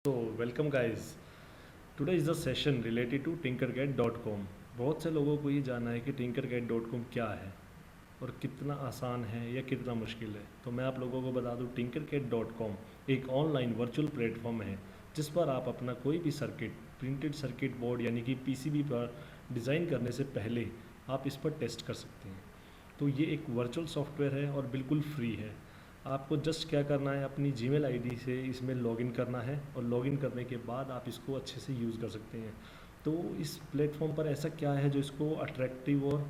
So, welcome guys. Today is the session related to tinkercad.com. बहुत से लोगों को ये जानना है कि tinkercad.com क्या है और कितना आसान है या कितना मुश्किल है। तो मैं आप लोगों को बता दूं, tinkercad.com एक ऑनलाइन वर्चुअल प्लेटफॉर्म है जिस पर आप अपना कोई भी सर्किट, प्रिंटेड सर्किट बोर्ड यानी कि पीसीबी पर डिज़ाइन करने से पहले आप इस पर टेस्ट कर सकते हैं। तो ये एक वर्चुअल सॉफ्टवेयर है और बिल्कुल फ्री है। आपको जस्ट क्या करना है, अपनी जीमेल आईडी से इसमें लॉगिन करना है और लॉगिन करने के बाद आप इसको अच्छे से यूज़ कर सकते हैं। तो इस प्लेटफॉर्म पर ऐसा क्या है जो इसको अट्रैक्टिव और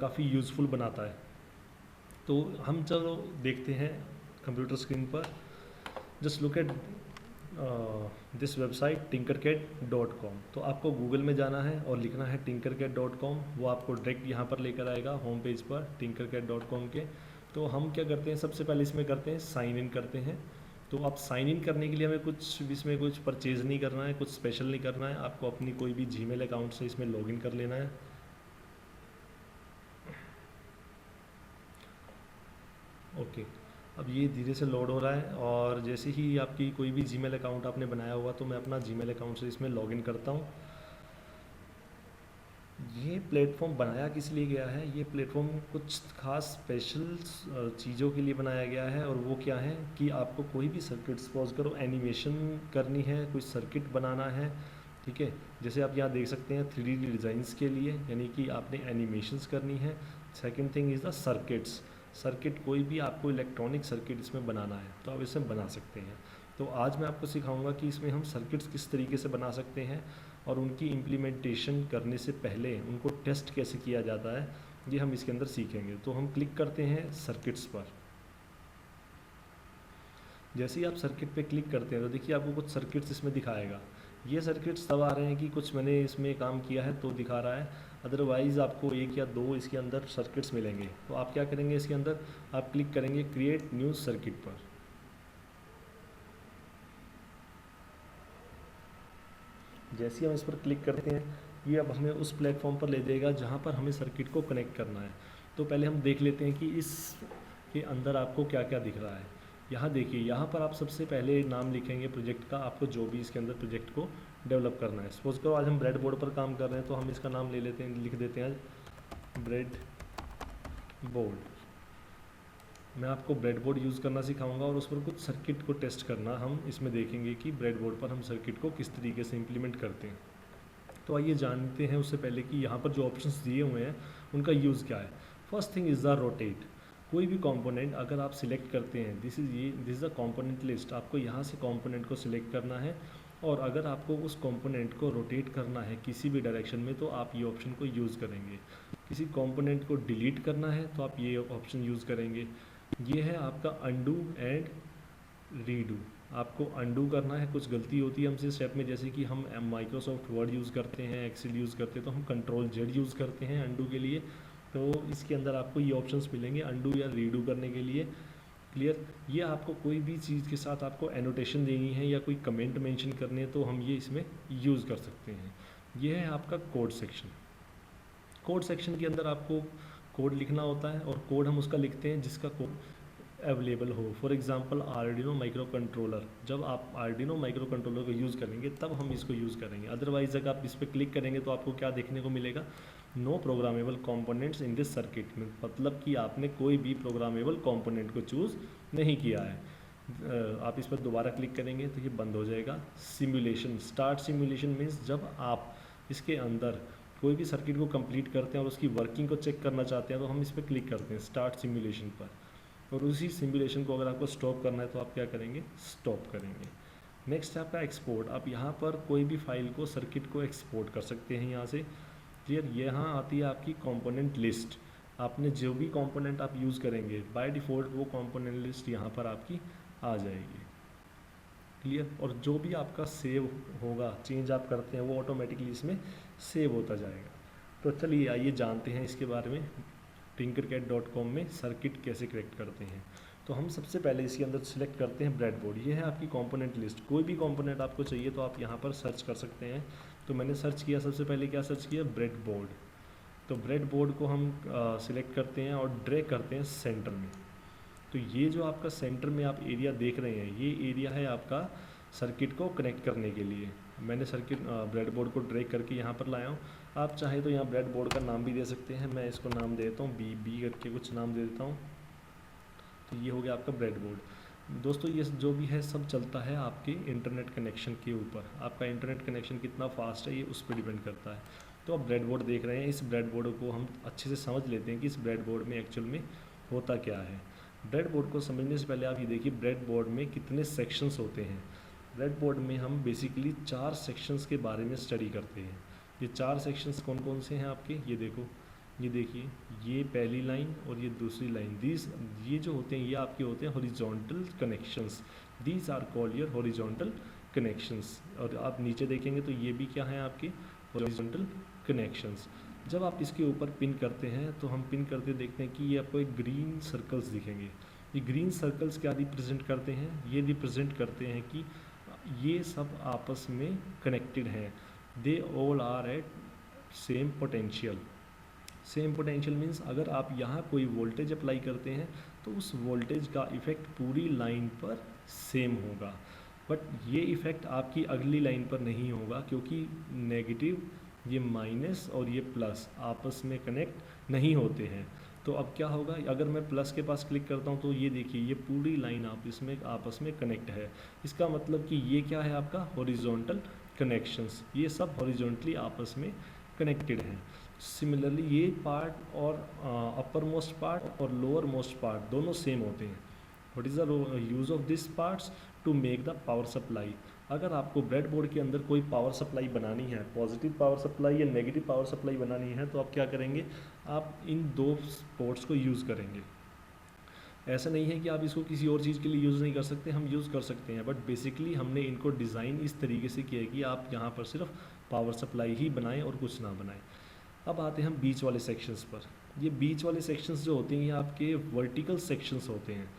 काफ़ी यूज़फुल बनाता है। तो हम चलो देखते हैं कंप्यूटर स्क्रीन पर। Just look at this website tinkercad.com। तो आपको गूगल में जाना है और लिखना है tinkercad.com। वो आपको डायरेक्ट यहाँ पर लेकर आएगा होम पेज पर tinkercad.com के। तो हम क्या करते हैं, सबसे पहले इसमें करते हैं साइन इन करते हैं। तो आप साइन इन करने के लिए हमें इसमें कुछ परचेज़ नहीं करना है, कुछ स्पेशल नहीं करना है। आपको अपनी कोई भी जीमेल अकाउंट से इसमें लॉगिन कर लेना है। ओके, अब ये धीरे से लोड हो रहा है और जैसे ही आपकी कोई भी जीमेल अकाउंट आपने बनाया होगा तो मैं अपना जीमेल अकाउंट से इसमें लॉगिन करता हूँ। ये प्लेटफॉर्म बनाया किस लिए गया है, ये प्लेटफॉर्म कुछ खास स्पेशल चीज़ों के लिए बनाया गया है। और वो क्या है कि आपको कोई भी सर्किट, सपोज करो एनिमेशन करनी है, कोई सर्किट बनाना है, ठीक है। जैसे आप यहाँ देख सकते हैं 3D डिज़ाइंस के लिए, यानी कि आपने एनिमेशंस करनी है। Second thing is the circuits. Circuit कोई भी आपको इलेक्ट्रॉनिक सर्किट इसमें बनाना है तो आप इसमें बना सकते हैं। तो आज मैं आपको सिखाऊंगा कि इसमें हम सर्किट्स किस तरीके से बना सकते हैं और उनकी इम्प्लीमेंटेशन करने से पहले उनको टेस्ट कैसे किया जाता है, ये हम इसके अंदर सीखेंगे। तो हम क्लिक करते हैं सर्किट्स पर। जैसे ही आप सर्किट पे क्लिक करते हैं तो देखिए आपको कुछ सर्किट्स इसमें दिखाएगा। ये सर्किट्स तब आ रहे हैं कि कुछ मैंने इसमें काम किया है तो दिखा रहा है, अदरवाइज़ आपको एक या दो इसके अंदर सर्किट्स मिलेंगे। तो आप क्या करेंगे, इसके अंदर आप क्लिक करेंगे क्रिएट न्यू सर्किट पर। जैसे ही हम इस पर क्लिक करते हैं ये अब हमें उस प्लेटफॉर्म पर ले जाएगा जहाँ पर हमें सर्किट को कनेक्ट करना है। तो पहले हम देख लेते हैं कि इस के अंदर आपको क्या क्या दिख रहा है। यहाँ देखिए, यहाँ पर आप सबसे पहले नाम लिखेंगे प्रोजेक्ट का, आपको जो भी इसके अंदर प्रोजेक्ट को डेवलप करना है। सपोज करो आज हम ब्रेड बोर्ड पर काम कर रहे हैं तो हम इसका नाम ले लेते हैं, लिख देते हैं ब्रेड बोर्ड। मैं आपको ब्रेडबोर्ड यूज़ करना सिखाऊंगा और उस पर कुछ सर्किट को टेस्ट करना हम इसमें देखेंगे कि ब्रेडबोर्ड पर हम सर्किट को किस तरीके से इम्प्लीमेंट करते हैं। तो आइए जानते हैं उससे पहले कि यहाँ पर जो ऑप्शंस दिए हुए हैं उनका यूज़ क्या है। First thing is the rotate. कोई भी कंपोनेंट अगर आप सिलेक्ट करते हैं, this is the component list, आपको यहाँ से कंपोनेंट को सिलेक्ट करना है। और अगर आपको उस कंपोनेंट को रोटेट करना है किसी भी डायरेक्शन में तो आप ये ऑप्शन को यूज़ करेंगे। किसी कंपोनेंट को डिलीट करना है तो आप ये ऑप्शन यूज़ करेंगे। ये है आपका अंडू एंड रीडू। आपको अंडू करना है, कुछ गलती होती है हमसे स्टेप में, जैसे कि हम माइक्रोसॉफ्ट वर्ड यूज़ करते हैं, एक्सेल यूज़ करते हैं तो हम कंट्रोल जेड यूज़ करते हैं अंडू के लिए। तो इसके अंदर आपको ये ऑप्शंस मिलेंगे अंडू या रीडू करने के लिए। क्लियर। ये आपको कोई भी चीज़ के साथ आपको एनोटेशन देनी है या कोई कमेंट मेंशन करने है तो हम ये इसमें यूज़ कर सकते हैं। ये है आपका कोड सेक्शन। कोड सेक्शन के अंदर आपको कोड लिखना होता है और कोड हम उसका लिखते हैं जिसका कोड अवेलेबल हो। For example Arduino micro controller, जब आप आर्डिनो माइक्रो कंट्रोलर को यूज़ करेंगे तब हम इसको यूज़ करेंगे। अदरवाइज अगर आप इस पर क्लिक करेंगे तो आपको क्या देखने को मिलेगा, no programmable components in this circuit में, मतलब कि आपने कोई भी प्रोग्रामेबल कंपोनेंट को चूज़ नहीं किया है। आप इस पर दोबारा क्लिक करेंगे तो ये बंद हो जाएगा। सिमुलेशन, स्टार्ट सिमुलेशन मीन्स जब आप इसके अंदर कोई भी सर्किट को कंप्लीट करते हैं और उसकी वर्किंग को चेक करना चाहते हैं तो हम इस पर क्लिक करते हैं स्टार्ट सिमुलेशन पर। और उसी सिमुलेशन को अगर आपको स्टॉप करना है तो आप क्या करेंगे, स्टॉप करेंगे। नेक्स्ट है आपका एक्सपोर्ट। आप यहाँ पर कोई भी फाइल को, सर्किट को एक्सपोर्ट कर सकते हैं यहाँ से। क्लियर। यहाँ आती है आपकी कंपोनेंट लिस्ट। आपने जो भी कंपोनेंट आप यूज़ करेंगे बाय डिफ़ॉल्ट वो कंपोनेंट लिस्ट यहाँ पर आपकी आ जाएगी। क्लियर। और जो भी आपका सेव होगा, चेंज आप करते हैं वो ऑटोमेटिकली इसमें सेव होता जाएगा। तो चलिए आइए जानते हैं इसके बारे में, tinkercad.com में सर्किट कैसे करेक्ट करते हैं। तो हम सबसे पहले इसके अंदर सिलेक्ट करते हैं ब्रेडबोर्ड। ये है आपकी कंपोनेंट लिस्ट। कोई भी कंपोनेंट आपको चाहिए तो आप यहाँ पर सर्च कर सकते हैं। तो मैंने सर्च किया, सबसे पहले क्या सर्च किया, ब्रेडबोर्ड। तो ब्रेडबोर्ड को हम सिलेक्ट करते हैं और ड्रैग करते हैं सेंटर में। तो ये जो आपका सेंटर में आप एरिया देख रहे हैं ये एरिया है आपका सर्किट को कनेक्ट करने के लिए। मैंने सर्किट ब्रेडबोर्ड को ड्रैग करके यहाँ पर लाया हूँ। आप चाहे तो यहाँ ब्रेडबोर्ड का नाम भी दे सकते हैं, मैं इसको नाम दे देता हूँ बी करके कुछ नाम दे देता हूँ। तो ये हो गया आपका ब्रेडबोर्ड। दोस्तों ये जो भी है सब चलता है आपके इंटरनेट कनेक्शन के ऊपर। आपका इंटरनेट कनेक्शन कितना फास्ट है ये उस पर डिपेंड करता है। तो आप ब्रेडबोर्ड देख रहे हैं, इस ब्रेडबोर्ड को हम अच्छे से समझ लेते हैं कि इस ब्रेडबोर्ड में एक्चुअल में होता क्या है। ब्रेडबोर्ड को समझने से पहले आप ये देखिए ब्रेडबोर्ड में कितने सेक्शंस होते हैं। ब्रेडबोर्ड में हम बेसिकली 4 सेक्शंस के बारे में स्टडी करते हैं। ये 4 सेक्शंस कौन कौन से हैं आपके, ये देखो, ये देखिए, ये पहली लाइन और ये दूसरी लाइन, ये जो होते हैं ये आपके होते हैं horizontal connections. These are called your horizontal connections. और आप नीचे देखेंगे तो ये भी क्या है आपके हॉरिजॉन्टल कनेक्शंस। जब आप इसके ऊपर पिन करते हैं तो हम पिन करते देखते हैं कि ये आपको एक ग्रीन सर्कल्स दिखेंगे। ये ग्रीन सर्कल्स क्या रिप्रेजेंट करते हैं, ये रिप्रेजेंट करते हैं कि ये सब आपस में कनेक्टेड हैं। They all are at same potential. Same potential means अगर आप यहाँ कोई वोल्टेज अप्लाई करते हैं तो उस वोल्टेज का इफ़ेक्ट पूरी लाइन पर सेम होगा, बट ये इफ़ेक्ट आपकी अगली लाइन पर नहीं होगा, क्योंकि नेगेटिव, ये माइनस और ये प्लस आपस में कनेक्ट नहीं होते हैं। तो अब क्या होगा, अगर मैं प्लस के पास क्लिक करता हूँ तो ये देखिए ये पूरी लाइन आपस में कनेक्ट है। इसका मतलब कि ये क्या है आपका हॉरिजॉन्टल कनेक्शंस, ये सब हॉरिजॉन्टली आपस में कनेक्टेड हैं। सिमिलरली ये पार्ट और अपर मोस्ट पार्ट और लोअर मोस्ट पार्ट दोनों सेम होते हैं। What is the use of this parts to make the power supply. अगर आपको ब्रेडबोर्ड के अंदर कोई पावर सप्लाई बनानी है, पॉजिटिव पावर सप्लाई या नेगेटिव पावर सप्लाई बनानी है, तो आप क्या करेंगे, आप इन 2 पोर्ट्स को यूज़ करेंगे। ऐसा नहीं है कि आप इसको किसी और चीज़ के लिए यूज़ नहीं कर सकते, हम यूज़ कर सकते हैं, बट बेसिकली हमने इनको डिज़ाइन इस तरीके से किया है कि आप यहाँ पर सिर्फ पावर सप्लाई ही बनाएं और कुछ ना बनाएं। अब आते हैं हम बीच वाले सेक्शंस पर। ये बीच वाले सेक्शंस जो होते हैं ये आपके वर्टिकल सेक्शंस होते हैं।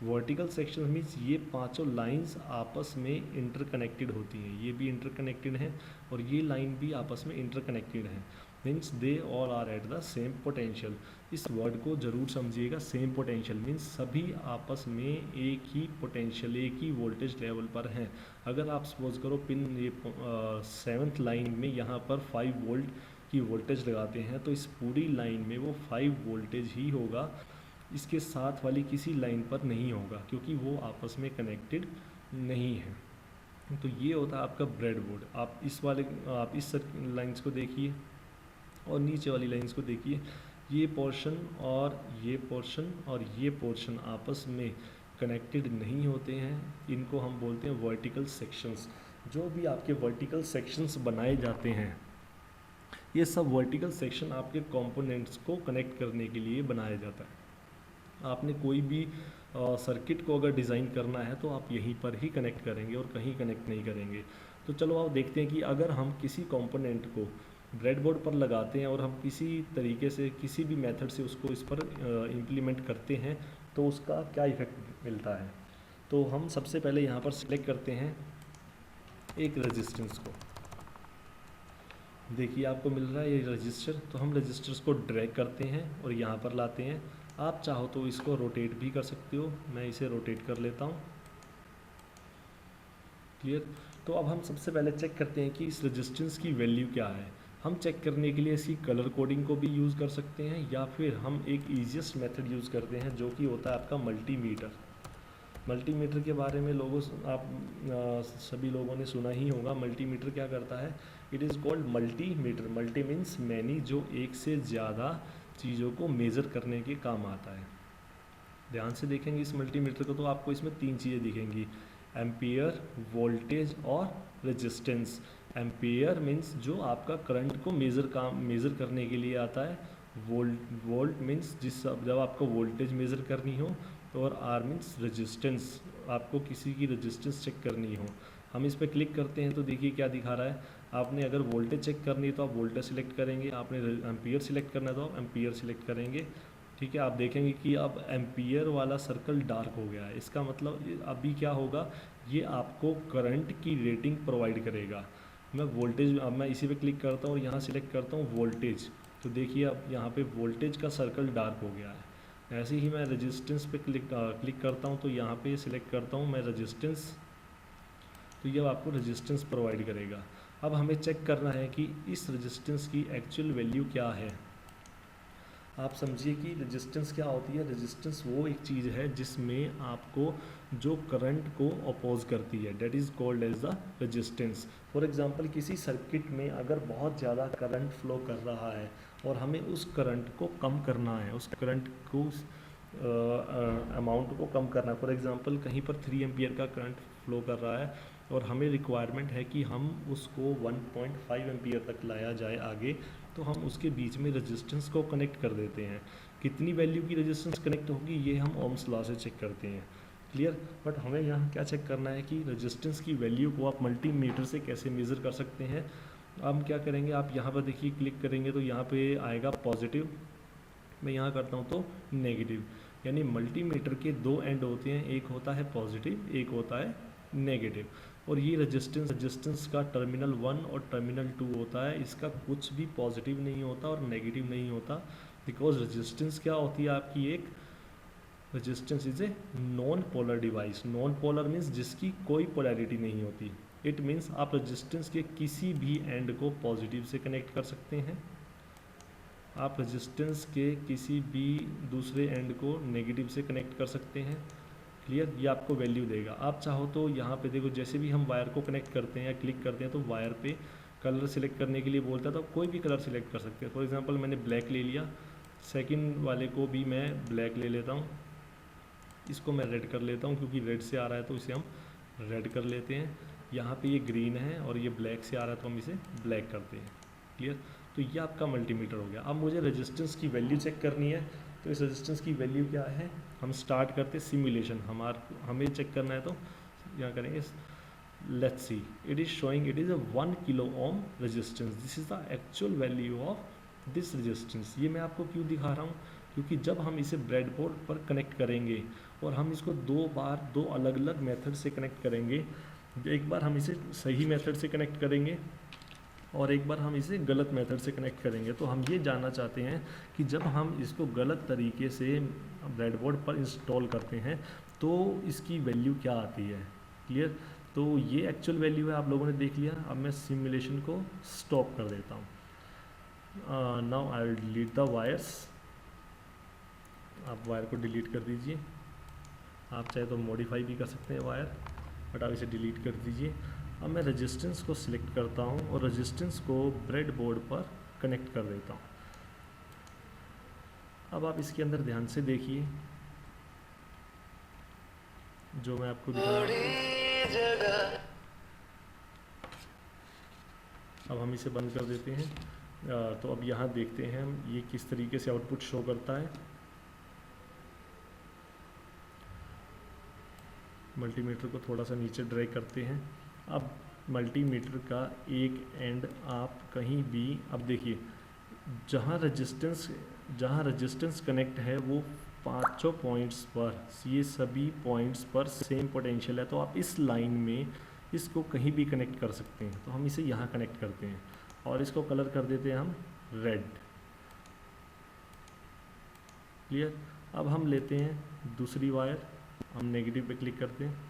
वर्टिकल सेक्शन मीन्स ये 5 लाइंस आपस में इंटरकनेक्टेड होती हैं, ये भी इंटरकनेक्टेड हैं और ये लाइन भी आपस में इंटरकनेक्टेड हैं। Means they all are at the same potential. इस वर्ड को ज़रूर समझिएगा, सेम पोटेंशियल मीन्स सभी आपस में एक ही पोटेंशियल, एक ही वोल्टेज लेवल पर हैं। अगर आप सपोज करो पिन ये 7th लाइन में यहाँ पर 5 वोल्ट की वोल्टेज लगाते हैं तो इस पूरी लाइन में वो 5 वोल्टेज ही होगा, इसके साथ वाली किसी लाइन पर नहीं होगा, क्योंकि वो आपस में कनेक्टेड नहीं है। तो ये होता है आपका ब्रेडबोर्ड। आप इस लाइंस को देखिए और नीचे वाली लाइंस को देखिए, ये पोर्शन और ये पोर्शन और ये पोर्शन आपस में कनेक्टेड नहीं होते हैं। इनको हम बोलते हैं वर्टिकल सेक्शंस। जो भी आपके वर्टिकल सेक्शंस बनाए जाते हैं, ये सब वर्टिकल सेक्शन आपके कंपोनेंट्स को कनेक्ट करने के लिए बनाया जाता है। आपने कोई भी सर्किट को अगर डिज़ाइन करना है तो आप यहीं पर ही कनेक्ट करेंगे और कहीं कनेक्ट नहीं करेंगे। तो चलो आप देखते हैं कि अगर हम किसी कंपोनेंट को ब्रेडबोर्ड पर लगाते हैं और हम किसी तरीके से किसी भी मेथड से उसको इस पर इम्प्लीमेंट करते हैं तो उसका क्या इफ़ेक्ट मिलता है। तो हम सबसे पहले यहाँ पर सिलेक्ट करते हैं एक रेजिस्टेंस को। देखिए आपको मिल रहा है ये रजिस्टर, तो हम रजिस्टर्स को ड्रैग करते हैं और यहाँ पर लाते हैं। आप चाहो तो इसको रोटेट भी कर सकते हो, मैं इसे रोटेट कर लेता हूँ। क्लियर। तो अब हम सबसे पहले चेक करते हैं कि इस रेजिस्टेंस की वैल्यू क्या है। हम चेक करने के लिए इसकी कलर कोडिंग को भी यूज़ कर सकते हैं या फिर हम एक ईजीएस्ट मेथड यूज़ करते हैं जो कि होता है आपका मल्टीमीटर। मल्टीमीटर के बारे में सभी लोगों ने सुना ही होगा। मल्टीमीटर क्या करता है, it is called multimeter. Multi means many, जो एक से ज़्यादा चीज़ों को मेज़र करने के काम आता है। ध्यान से देखेंगे इस मल्टीमीटर को तो आपको इसमें 3 चीज़ें दिखेंगी, एम्पियर, वोल्टेज और रेजिस्टेंस। एम्पियर मीन्स जो आपका करंट को मेज़र करने के लिए आता है। वोल्ट मीन्स जब आपको वोल्टेज मेज़र करनी हो, और आर मीन्स रेजिस्टेंस, आपको किसी की रेजिस्टेंस चेक करनी हो। हम इस पर क्लिक करते हैं तो देखिए क्या दिखा रहा है। आपने अगर वोल्टेज चेक करनी है तो आप वोल्टेज सिलेक्ट करेंगे, आपने एम्पियर सिलेक्ट करना है तो आप एम्पियर सिलेक्ट करेंगे। ठीक है, आप देखेंगे कि अब एम्पियर वाला सर्कल डार्क हो गया है। इसका मतलब अभी क्या होगा, ये आपको करंट की रेटिंग प्रोवाइड करेगा। अब मैं इसी पे क्लिक करता हूँ और यहाँ सिलेक्ट करता हूँ वोल्टेज, तो देखिए अब यहाँ पे वोल्टेज का सर्कल डार्क हो गया है। ऐसे ही मैं रेजिस्टेंस पे क्लिक करता हूँ तो यहाँ पे सिलेक्ट करता हूँ मैं रेजिस्टेंस, तो ये आपको रेजिस्टेंस प्रोवाइड करेगा। अब हमें चेक करना है कि इस रेजिस्टेंस की एक्चुअल वैल्यू क्या है। आप समझिए कि रेजिस्टेंस क्या होती है। रेजिस्टेंस वो एक चीज़ है जिसमें आपको जो करंट को अपोज करती है, that is called as the resistance. For example किसी सर्किट में अगर बहुत ज़्यादा करंट फ्लो कर रहा है और हमें उस करंट को कम करना है, उस करंट को अमाउंट को कम करना है। फॉर एग्जांपल कहीं पर 3 एम्पियर का करंट फ्लो कर रहा है और हमें रिक्वायरमेंट है कि हम उसको 1.5 एम्पियर तक लाया जाए आगे, तो हम उसके बीच में रेजिस्टेंस को कनेक्ट कर देते हैं। कितनी वैल्यू की रेजिस्टेंस कनेक्ट होगी ये हम ओम्स लॉ से चेक करते हैं। क्लियर। बट हमें यहाँ क्या चेक करना है कि रेजिस्टेंस की वैल्यू को आप मल्टीमीटर से कैसे मेज़र कर सकते हैं। हम क्या करेंगे, आप यहाँ पर देखिए क्लिक करेंगे तो यहाँ पे आएगा पॉजिटिव, मैं यहाँ करता हूँ तो नेगेटिव। यानी मल्टीमीटर के दो एंड होते हैं, एक होता है पॉजिटिव, एक होता है नेगेटिव। और ये रेजिस्टेंस का टर्मिनल 1 और टर्मिनल 2 होता है, इसका कुछ भी पॉजिटिव नहीं होता और नेगेटिव नहीं होता। बिकॉज रेजिस्टेंस क्या होती है आपकी, एक resistance is a non polar device. Non polar means जिसकी कोई पोलैरिटी नहीं होती। इट मीन्स आप रेजिस्टेंस के किसी भी एंड को पॉजिटिव से कनेक्ट कर सकते हैं, आप रेजिस्टेंस के किसी भी दूसरे एंड को नेगेटिव से कनेक्ट कर सकते हैं। क्लियर। ये आपको वैल्यू देगा। आप चाहो तो यहाँ पे देखो, जैसे भी हम वायर को कनेक्ट करते हैं या क्लिक करते हैं तो वायर पे कलर सिलेक्ट करने के लिए बोलता है, तो आप कोई भी कलर सिलेक्ट कर सकते हैं। फॉर एग्जांपल मैंने ब्लैक ले लिया, सेकंड वाले को भी मैं ब्लैक ले लेता हूँ, इसको मैं रेड कर लेता हूँ क्योंकि रेड से आ रहा है तो इसे हम रेड कर लेते हैं। यहाँ पे ये ग्रीन है और ये ब्लैक से आ रहा है तो हम इसे ब्लैक करते हैं। क्लियर। तो ये आपका मल्टीमीटर हो गया। अब मुझे रेजिस्टेंस की वैल्यू चेक करनी है, तो इस रेजिस्टेंस की वैल्यू क्या है, हम स्टार्ट करते सिमुलेशन। हमें चेक करना है तो यहाँ करेंगे, let's see, it is showing it is a 1 kilo ohm resistance. This is the actual value of this resistance. ये मैं आपको क्यों दिखा रहा हूँ, क्योंकि जब हम इसे ब्रेडबोर्ड पर कनेक्ट करेंगे और हम इसको दो अलग अलग मेथड से कनेक्ट करेंगे, एक बार हम इसे सही मेथड से कनेक्ट करेंगे और एक बार हम इसे गलत मेथड से कनेक्ट करेंगे। तो हम ये जानना चाहते हैं कि जब हम इसको गलत तरीके से ब्रेडबोर्ड पर इंस्टॉल करते हैं तो इसकी वैल्यू क्या आती है। क्लियर। तो ये एक्चुअल वैल्यू है, आप लोगों ने देख लिया। अब मैं सिमुलेशन को स्टॉप कर देता हूँ। Now I will delete the wires. आप वायर को डिलीट कर दीजिए। आप चाहे तो मॉडिफाई भी कर सकते हैं वायर, बट आप इसे डिलीट कर दीजिए। अब मैं रेजिस्टेंस को सिलेक्ट करता हूँ और रेजिस्टेंस को ब्रेडबोर्ड पर कनेक्ट कर देता हूँ। अब आप इसके अंदर ध्यान से देखिए जो मैं आपको दिखा रहा हूँ। अब हम इसे बंद कर देते हैं। तो अब यहाँ देखते हैं हम ये किस तरीके से आउटपुट शो करता है। मल्टीमीटर को थोड़ा सा नीचे ड्रैग करते हैं। अब मल्टीमीटर का एक एंड आप कहीं भी, अब देखिए जहाँ रेजिस्टेंस कनेक्ट है वो पाँचों पॉइंट्स पर, ये सभी पॉइंट्स पर सेम पोटेंशियल है। तो आप इस लाइन में इसको कहीं भी कनेक्ट कर सकते हैं। तो हम इसे यहाँ कनेक्ट करते हैं और इसको कलर कर देते हैं हम रेड। क्लियर। अब हम लेते हैं दूसरी वायर, हम नेगेटिव पे क्लिक करते हैं,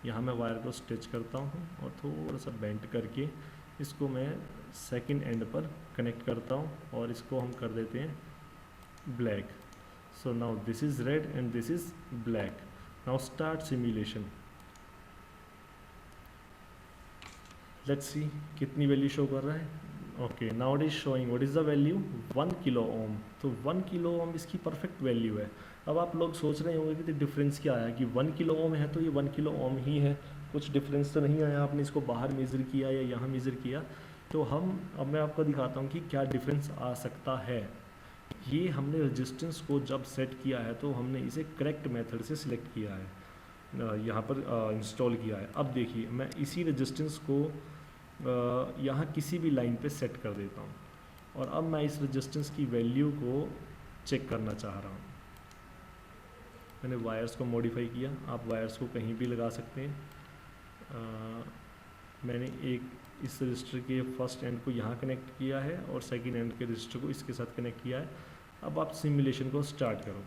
यहाँ मैं वायर को स्ट्रेच करता हूँ और थोड़ा सा बेंट करके इसको मैं सेकंड एंड पर कनेक्ट करता हूँ और इसको हम कर देते हैं black. So now this is red and this is black. Now start simulation. Let's see कितनी वैल्यू शो कर रहा है। Okay, now it is showing what is the value 1 kilo ohm. तो 1 किलो ओम इसकी परफेक्ट वैल्यू है। अब आप लोग सोच रहे होंगे कि डिफरेंस क्या आया, कि 1 किलो ओम है तो ये 1 किलो ओम ही है, कुछ डिफरेंस तो नहीं आया, आपने इसको बाहर मेज़र किया या यहाँ मेज़र किया। तो अब मैं आपको दिखाता हूँ कि क्या डिफरेंस आ सकता है। ये हमने रेजिस्टेंस को जब सेट किया है तो हमने इसे करेक्ट मेथड से सिलेक्ट किया है, यहाँ पर इंस्टॉल किया है। अब देखिए मैं इसी रेजिस्टेंस को यहाँ किसी भी लाइन पे सेट कर देता हूँ और अब मैं इस रेजिस्टेंस की वैल्यू को चेक करना चाह रहा हूँ। मैंने वायर्स को मॉडिफाई किया, आप वायर्स को कहीं भी लगा सकते हैं। मैंने एक इस रजिस्टर के फर्स्ट एंड को यहाँ कनेक्ट किया है और सेकंड एंड के रजिस्टर को इसके साथ कनेक्ट किया है। अब आप सिमुलेशन को स्टार्ट करो।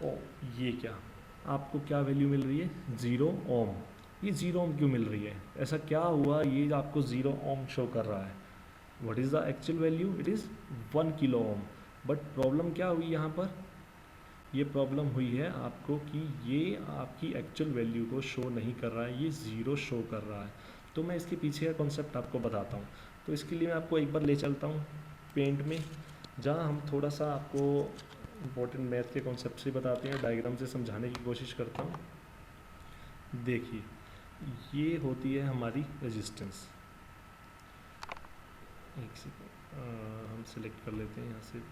ओ ये क्या, आपको क्या वैल्यू मिल रही है, 0 ओम। ये 0 ओम क्यों मिल रही है, ऐसा क्या हुआ ये आपको 0 ओम शो कर रहा है। What is the actual value, it is 1 kilo ohm. But problem क्या हुई यहाँ पर, ये प्रॉब्लम हुई है आपको कि ये आपकी एक्चुअल वैल्यू को शो नहीं कर रहा है, ये 0 शो कर रहा है। तो मैं इसके पीछे का कॉन्सेप्ट आपको बताता हूँ। तो इसके लिए मैं आपको एक बार ले चलता हूँ पेंट में, जहाँ हम थोड़ा सा आपको इम्पोर्टेंट मैथ के कॉन्सेप्ट से बताते हैं, डायग्राम से समझाने की कोशिश करता हूँ। देखिए ये होती है हमारी रेजिस्टेंस। एक सेकेंड, हम सिलेक्ट कर लेते हैं यहाँ से।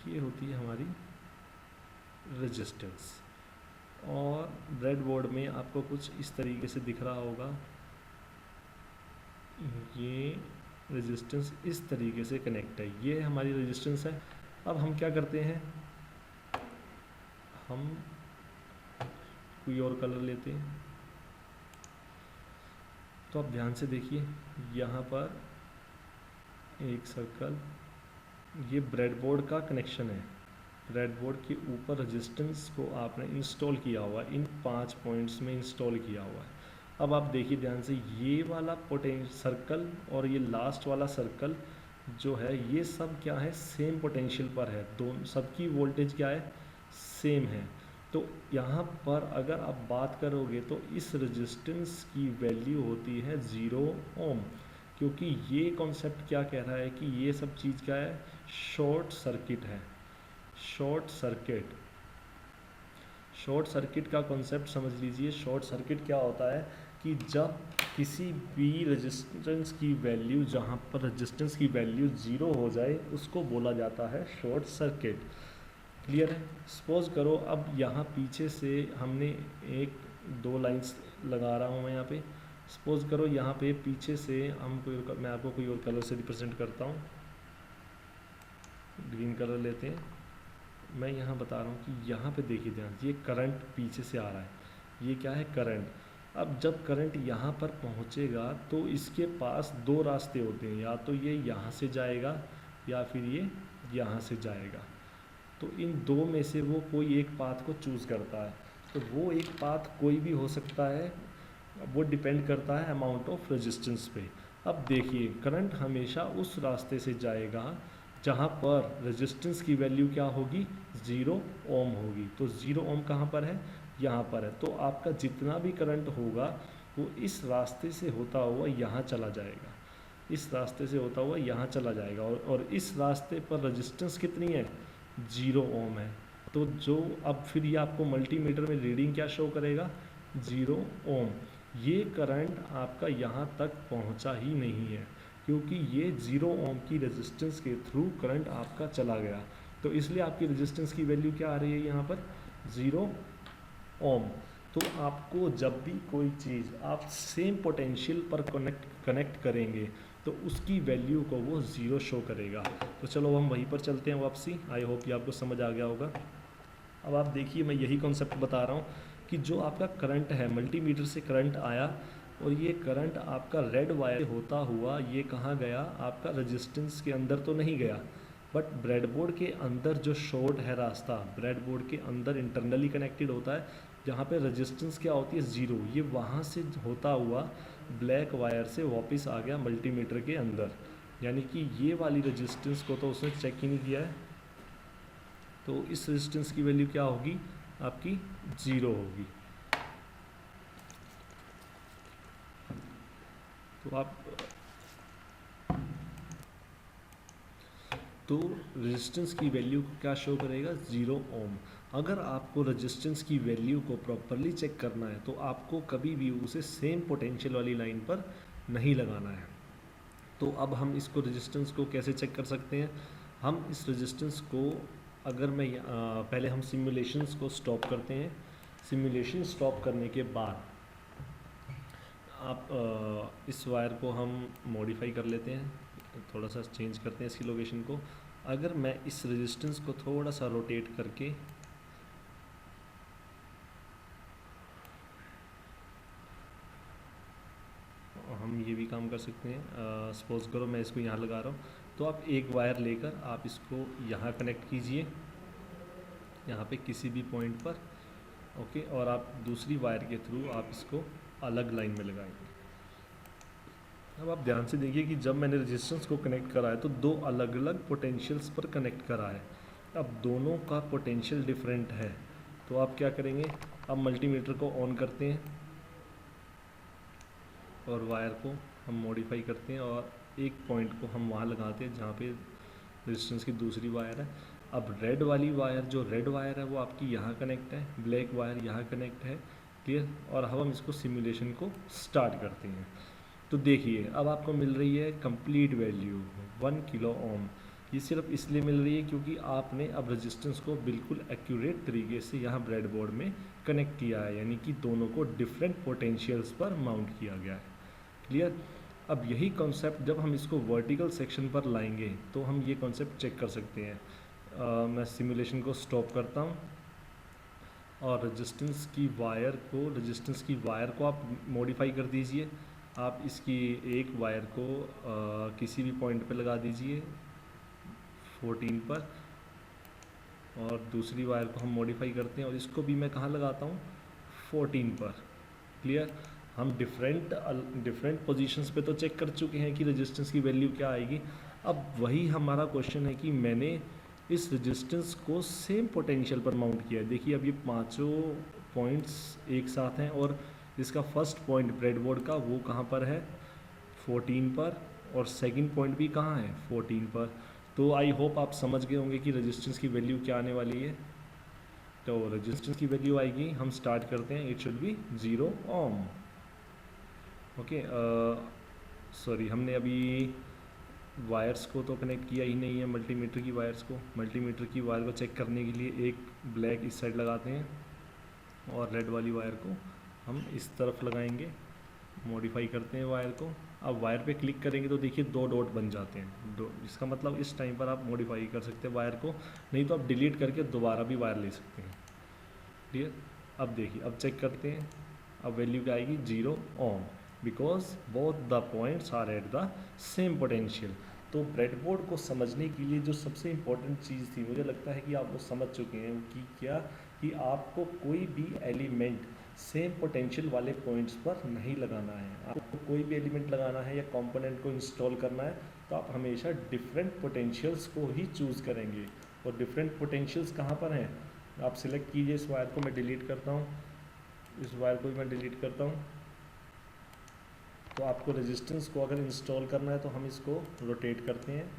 ये होती है हमारी रेजिस्टेंस, और ब्रेडबोर्ड में आपको कुछ इस तरीके से दिख रहा होगा। ये रेजिस्टेंस इस तरीके से कनेक्ट है, ये हमारी रेजिस्टेंस है। अब हम क्या करते हैं, हम कोई और कलर लेते हैं। तो आप ध्यान से देखिए, यहाँ पर एक सर्कल, ये ब्रेडबोर्ड का कनेक्शन है। ब्रेडबोर्ड के ऊपर रेजिस्टेंस को आपने इंस्टॉल किया हुआ है, इन 5 पॉइंट्स में इंस्टॉल किया हुआ है। अब आप देखिए ध्यान से, ये वाला सर्कल और ये लास्ट वाला सर्कल जो है, ये सब क्या है, सेम पोटेंशियल पर है। दोनों सबकी वोल्टेज क्या है, सेम है। तो यहाँ पर अगर आप बात करोगे तो इस रेजिस्टेंस की वैल्यू होती है 0 ओम, क्योंकि ये कॉन्सेप्ट क्या कह रहा है कि ये सब चीज़ क्या है, शॉर्ट सर्किट है। शॉर्ट सर्किट, शॉर्ट सर्किट का कॉन्सेप्ट समझ लीजिए। शॉर्ट सर्किट क्या होता है कि जब किसी भी रेजिस्टेंस की वैल्यू, जहाँ पर रेजिस्टेंस की वैल्यू 0 हो जाए, उसको बोला जाता है शॉर्ट सर्किट। क्लियर है। सपोज करो अब यहाँ पीछे से हमने एक 2 लाइंस लगा रहा हूँ मैं यहाँ पे। सपोज करो यहाँ पे पीछे से हम कोई, मैं आपको कोई और कलर से रिप्रेजेंट करता हूँ, ग्रीन कलर लेते हैं। मैं यहाँ बता रहा हूँ कि यहाँ पे देखिए ध्यान, ये करंट पीछे से आ रहा है, ये क्या है, करंट। अब जब करंट यहाँ पर पहुँचेगा तो इसके पास 2 रास्ते होते हैं, या तो ये यहाँ से जाएगा या फिर ये यहाँ से जाएगा। तो इन 2 में से वो कोई एक पाथ को चूज़ करता है। तो वो एक पाथ कोई भी हो सकता है, वो डिपेंड करता है अमाउंट ऑफ रेजिस्टेंस पे। अब देखिए करंट हमेशा उस रास्ते से जाएगा जहाँ पर रेजिस्टेंस की वैल्यू क्या होगी, 0 ओम होगी। तो 0 ओम कहाँ पर है, यहाँ पर है। तो आपका जितना भी करंट होगा वो इस रास्ते से होता हुआ यहाँ चला जाएगा, इस रास्ते से होता हुआ यहाँ चला जाएगा। और इस रास्ते पर रेजिस्टेंस कितनी है, 0 ओम है। तो जो अब फिर ये आपको मल्टीमीटर में रीडिंग क्या शो करेगा, 0 ओम। ये करंट आपका यहाँ तक पहुँचा ही नहीं है, क्योंकि ये 0 ओम की रेजिस्टेंस के थ्रू करंट आपका चला गया। तो इसलिए आपकी रेजिस्टेंस की वैल्यू क्या आ रही है यहाँ पर, 0 ओम। तो आपको जब भी कोई चीज़ आप सेम पोटेंशियल पर कनेक्ट करेंगे तो उसकी वैल्यू को वो 0 शो करेगा। तो चलो हम वहीं पर चलते हैं वापसी। आई होप ये आपको समझ आ गया होगा। अब आप देखिए, मैं यही कॉन्सेप्ट बता रहा हूँ कि जो आपका करंट है, मल्टीमीटर से करंट आया और ये करंट आपका रेड वायर होता हुआ ये कहाँ गया, आपका रेजिस्टेंस के अंदर तो नहीं गया, बट ब्रेडबोर्ड के अंदर जो शॉर्ट है रास्ता, ब्रेडबोर्ड के अंदर इंटरनली कनेक्टेड होता है, जहाँ पे रेजिस्टेंस क्या होती है, 0, ये वहाँ से होता हुआ ब्लैक वायर से वापस आ गया मल्टीमीटर के अंदर। यानी कि ये वाली रेजिस्टेंस को तो उसने चेक ही नहीं किया है, तो इस रेजिस्टेंस की वैल्यू क्या होगी, आपकी 0 होगी। तो आप तो रेजिस्टेंस की वैल्यू को क्या शो करेगा, 0 ओम। अगर आपको रेजिस्टेंस की वैल्यू को प्रॉपरली चेक करना है तो आपको कभी भी उसे सेम पोटेंशियल वाली लाइन पर नहीं लगाना है। तो अब हम इसको रेजिस्टेंस को कैसे चेक कर सकते हैं, हम इस रेजिस्टेंस को, अगर मैं पहले हम सिमुलेशंस को स्टॉप करते हैं। सिमुलेशन स्टॉप करने के बाद आप इस वायर को हम मॉडिफाई कर लेते हैं, थोड़ा सा चेंज करते हैं इसकी लोकेशन को। अगर मैं इस रेजिस्टेंस को थोड़ा सा रोटेट करके हम ये भी काम कर सकते हैं। सपोज करो मैं इसको यहाँ लगा रहा हूँ, तो आप एक वायर लेकर आप इसको यहाँ कनेक्ट कीजिए, यहाँ पे किसी भी पॉइंट पर, ओके, और आप दूसरी वायर के थ्रू आप इसको अलग लाइन में लगाएंगे। अब आप ध्यान से देखिए कि जब मैंने रेजिस्टेंस को कनेक्ट करा है तो दो अलग अलग पोटेंशियल्स पर कनेक्ट करा है। अब दोनों का पोटेंशियल डिफरेंट है, तो आप क्या करेंगे, अब मल्टीमीटर को ऑन करते हैं और वायर को हम मॉडिफाई करते हैं और एक पॉइंट को हम वहाँ लगाते हैं जहाँ पे रेजिस्टेंस की दूसरी वायर है। अब रेड वाली वायर, जो रेड वायर है वो आपकी यहाँ कनेक्ट है, ब्लैक वायर यहाँ कनेक्ट है, क्लियर। और अब हम इसको सिमुलेशन को स्टार्ट करते हैं। तो देखिए अब आपको मिल रही है कंप्लीट वैल्यू 1 किलो ओम। ये सिर्फ इसलिए मिल रही है क्योंकि आपने अब रेजिस्टेंस को बिल्कुल एक्यूरेट तरीके से यहाँ ब्रेडबोर्ड में कनेक्ट किया है, यानी कि दोनों को डिफरेंट पोटेंशियल्स पर माउंट किया गया है, क्लियर। अब यही कॉन्सेप्ट जब हम इसको वर्टिकल सेक्शन पर लाएंगे तो हम ये कॉन्सेप्ट चेक कर सकते हैं। मैं सिमुलेशन को स्टॉप करता हूँ और रेजिस्टेंस की वायर को आप मॉडिफाई कर दीजिए। आप इसकी एक वायर को किसी भी पॉइंट पे लगा दीजिए 14 पर, और दूसरी वायर को हम मॉडिफाई करते हैं और इसको भी मैं कहाँ लगाता हूँ 14 पर, क्लियर। हम डिफरेंट पोजीशंस पे तो चेक कर चुके हैं कि रेजिस्टेंस की वैल्यू क्या आएगी। अब वही हमारा क्वेश्चन है कि मैंने इस रेजिस्टेंस को सेम पोटेंशियल पर माउंट किया है। देखिए अब ये पांचों पॉइंट्स एक साथ हैं और इसका फर्स्ट पॉइंट ब्रेडबोर्ड का वो कहाँ पर है 14 पर, और सेकंड पॉइंट भी कहाँ है 14 पर। तो आई होप आप समझ गए होंगे कि रेजिस्टेंस की वैल्यू क्या आने वाली है। तो रेजिस्टेंस की वैल्यू आएगी, हम स्टार्ट करते हैं, it should be 0 ohm, okay. Sorry, हमने अभी वायर्स को तो कनेक्ट किया ही नहीं है, मल्टीमीटर की वायर्स को। मल्टीमीटर की वायर को चेक करने के लिए एक ब्लैक इस साइड लगाते हैं और रेड वाली वायर को हम इस तरफ लगाएंगे, मॉडिफाई करते हैं वायर को। अब वायर पे क्लिक करेंगे तो देखिए दो डॉट बन जाते हैं, दो। इसका मतलब इस टाइम पर आप मॉडिफाई कर सकते हैं वायर को, नहीं तो आप डिलीट करके दोबारा भी वायर ले सकते हैं, क्लियर। अब देखिए, अब चेक करते हैं, अब वैल्यू क्या आएगी 0 ohm, because both the points are at the same potential. तो ब्रेडबोर्ड को समझने के लिए जो सबसे इम्पोर्टेंट चीज़ थी, मुझे लगता है कि आप वो समझ चुके हैं कि क्या, कि आपको कोई भी एलिमेंट सेम पोटेंशियल वाले पॉइंट्स पर नहीं लगाना है। आपको कोई भी एलिमेंट लगाना है या कंपोनेंट को इंस्टॉल करना है तो आप हमेशा डिफरेंट पोटेंशियल्स को ही चूज़ करेंगे। और डिफरेंट पोटेंशियल्स कहाँ पर हैं, आप सिलेक्ट कीजिए। इस वायर को मैं डिलीट करता हूँ, इस वायर को भी मैं डिलीट करता हूँ। तो आपको रेजिस्टेंस को अगर इंस्टॉल करना है तो हम इसको रोटेट करते हैं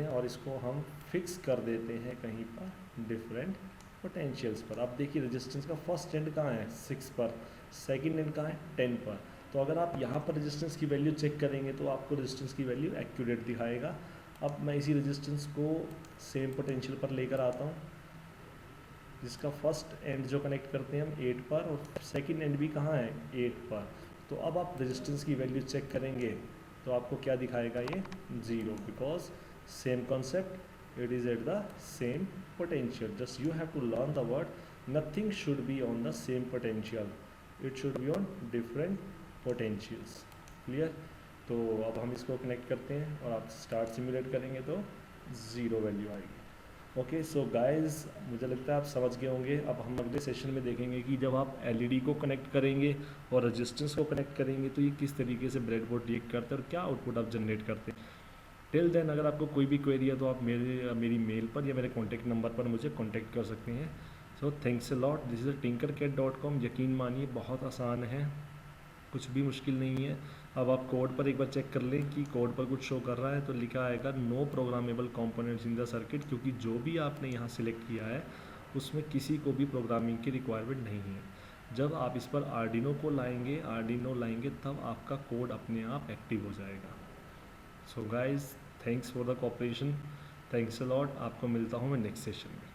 और इसको हम फिक्स कर देते हैं कहीं पर डिफरेंट पोटेंशियल्स पर। आप देखिए रेजिस्टेंस का फर्स्ट एंड कहाँ है 6 पर, सेकंड एंड कहाँ है 10 पर। तो अगर आप यहाँ पर रेजिस्टेंस की वैल्यू चेक करेंगे तो आपको रेजिस्टेंस की वैल्यू एक्यूरेट दिखाएगा। अब मैं इसी रेजिस्टेंस को सेम पोटेंशियल पर लेकर आता हूँ, जिसका फर्स्ट एंड जो कनेक्ट करते हैं हम 8 पर और सेकंड एंड भी कहाँ है 8 पर। तो अब आप रेजिस्टेंस की वैल्यू चेक करेंगे तो आपको क्या दिखाएगा, ये 0, because same concept, it is eight the same potential. Just you have to learn the word. Nothing should be on the same potential. It should be on different potentials. Clear? तो अब हम इसको कनेक्ट करते हैं और आप start simulate करेंगे तो 0 वैल्यू आएगी। ओके, सो गाइज, मुझे लगता है आप समझ गए होंगे। अब हम अगले सेशन में देखेंगे कि जब आप एलईडी को कनेक्ट करेंगे और रेजिस्टेंस को कनेक्ट करेंगे तो ये किस तरीके से ब्रेडबोर्ड रिएक्ट करते हैं और क्या आउटपुट आप जनरेट करते हैं। टिल देन अगर आपको कोई भी क्वेरी है तो आप मेरी मेल पर या मेरे कॉन्टैक्ट नंबर पर मुझे कॉन्टैक्ट कर सकते हैं। So thanks a lot. This is tinkercad.com। यकीन मानिए बहुत आसान है, कुछ भी मुश्किल नहीं है। अब आप कोड पर एक बार चेक कर लें कि कोड पर कुछ शो कर रहा है तो लिखा आएगा no programmable components in the circuit, क्योंकि जो भी आपने यहाँ सिलेक्ट किया है उसमें किसी को भी प्रोग्रामिंग की रिक्वायरमेंट नहीं है। जब आप इस पर आर्डिनो लाएंगे तब आपका कोड अपने आप एक्टिव हो जाएगा। So guys, thanks for the cooperation, thanks a lot. आपको मिलता हूँ मैं नेक्स्ट सेशन में।